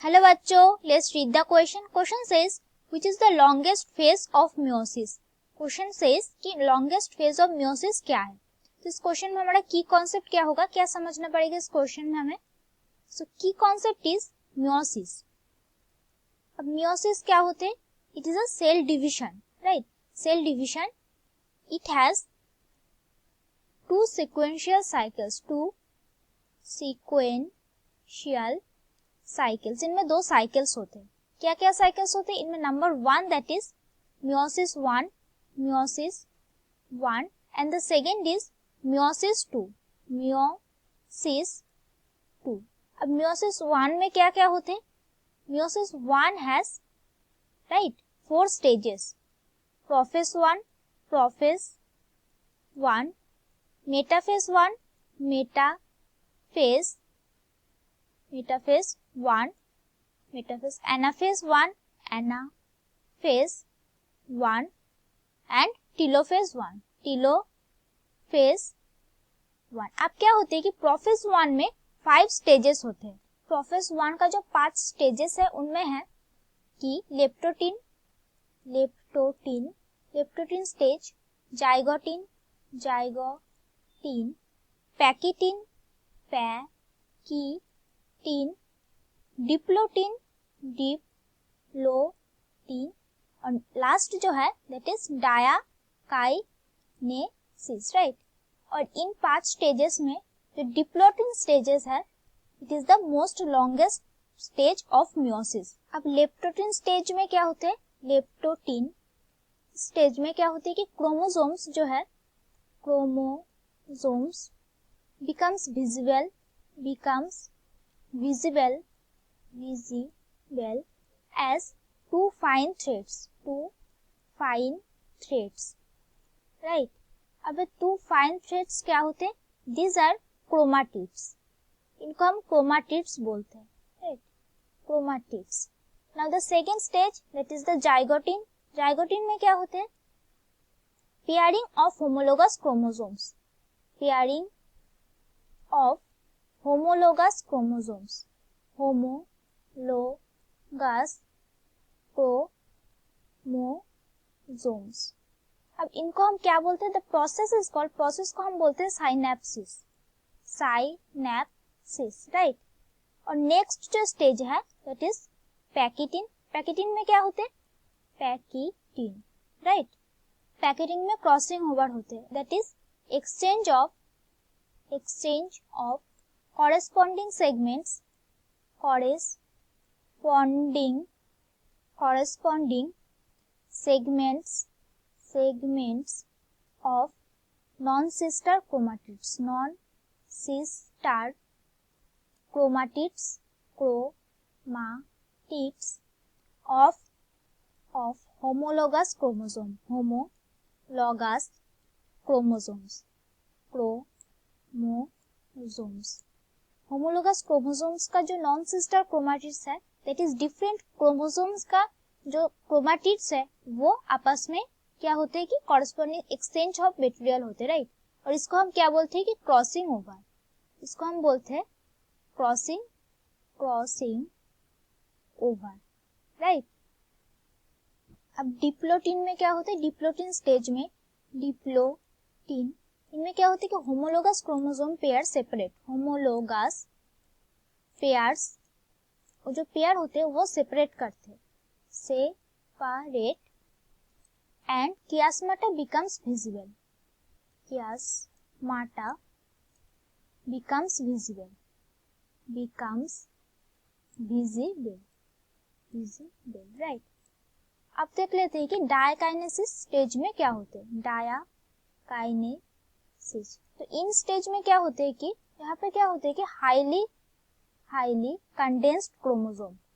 Hello बच्चों, let's read the question. Question says which is the longest phase of meiosis. Question says कि longest phase of meiosis क्या है. तो इस question में हमारा की कॉन्सेप्ट क्या होगा, क्या समझना पड़ेगा इस क्वेश्चन में हमें. सो की कॉन्सेप्ट इज मियोसिस. अब मियोसिस क्या होते हैं? It is a cell division, right. Cell division. It has two sequential cycles, two sequential cycles. इनमें दो साइकिल्स होते हैं. क्या क्या साइकिल्स होते हैं इनमें? Number 1 that is meiosis 1, meiosis 1 and the second is meiosis 2, meiosis 2. अब मियोसिस 1 में क्या क्या होते हैं? Meiosis 1 has right 4 stages. Prophase 1, prophase 1, metaphase 1, metaphase 1, metaphase, anaphase 1, anaphase 1 and telophase 1, telophase 1. अब क्या होते हैं कि प्रोफेज 1 में 5 स्टेजेस होते हैं. प्रोफेज 1 का जो 5 स्टेजेस है उनमें है कि leptotene, leptotene stage, zygotene, pachytene, diplotene और लास्ट जो है दैट इज डायाकाइनेसिस, राइट. और इन 5 स्टेजेस में जो डिप्लोटीन स्टेजेस है it is the most longest stage of meiosis. अब लेप्टोटीन स्टेज में क्या होते हैं? लेप्टोटीन स्टेज में क्या होते हैं कि क्रोमोसोम्स जो है, chromosomes becomes visible as two fine threads, right. अब 2 fine threads क्या होते हैं? These are chromatids. इनको हम chromatids बोलते हैं, right. Chromatids. Now the second stage that is the zygote. Zygote में क्या होते हैं? Pairing of homologous chromosomes. Pairing of homologous chromosomes. Homologous chromosomes. अब इनको हम क्या बोलते हैं? The process is called, process को हम बोलते हैं साइनेप्सिस, राइट. और नेक्स्ट जो स्टेज है दैट इज पैकिटीन. पैकिटीन में क्या होते हैं? पैकिटीन, राइट. पैकिटीन में क्रॉसिंग ओवर होते हैं that is exchange of corresponding segments of non-sister chromatids of homologous chromosomes. Homologous chromosomes का जो नॉन सिस्टर क्रोमाटिड्स है दैट इज डिफरेंट क्रोमोसोम्स का जो क्रोमाटिड्स है वो आपस में क्या होते हैं कि कॉरेस्पॉन्डिंग एक्सचेंज ऑफ मटेरियल होते हैं, राइट. और इसको हम क्या बोलते हैं कि क्रॉसिंग ओवर. इसको हम बोलते हैं क्रॉसिंग ओवर, राइट. अब डिप्लोटीन में क्या होता है? डिप्लोटीन स्टेज में इनमें क्या होता है कि homologous chromosome pair separate, homologous pairs और जो पेयर होते हैं वो सेपरेट करते हैं, separate and chiasmata becomes visible. Chiasmata becomes visible, right. अब देख लेते हैं कि डायकाइनेसिस स्टेज में क्या होते हैं. डायकाइनेसिस, तो इन स्टेज में क्या होते हैं कि यहाँ पे क्या होते हैं कि हाईली कंडेंस्ड क्रोमोसोम्स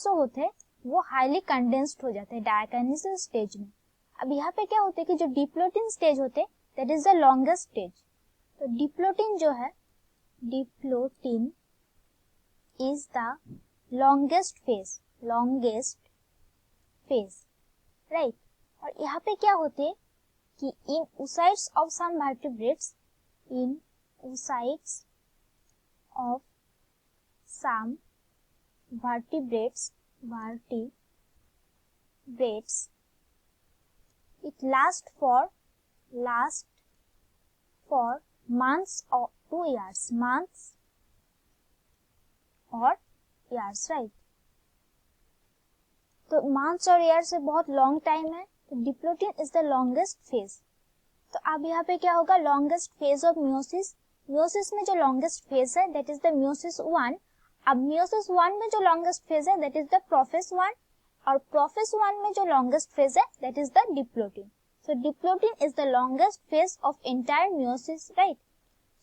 जो होते हैं वो हाईली कंडेंस्ड हो जाते हैं डायकाइनेसिस स्टेज में. अब यहाँ पे क्या होते हैं कि जो डिप्लोटीन स्टेज होते हैं that is the longest stage. तो डिप्लोटीन जो है, diplotene is the longest phase, right. और यहाँ पे क्या होते हैं कि in oocytes of some vertebrates in oocytes of some vertebrates, it lasts for months or 2 years, months or years, right? तो मंथ्स और ईयर से बहुत लॉन्ग टाइम है, तो diplotene is the longest phase. तो अब यहाँ पे क्या होगा, longest phase of meiosis, meiosis में जो लॉन्गेस्ट फेज है दैट इज द मियोसिस 1। अब मियोसिस 1 में जो लॉन्गेस्ट फेज है दैट इज द प्रोफेज 1, और प्रोफेज 1 में जो लॉन्गेस्ट फेज है that is the diplotene. So diplotin is the longest phase of entire meiosis, right?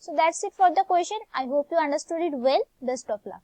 So that's it for the question. I hope you understood it well. Best of luck.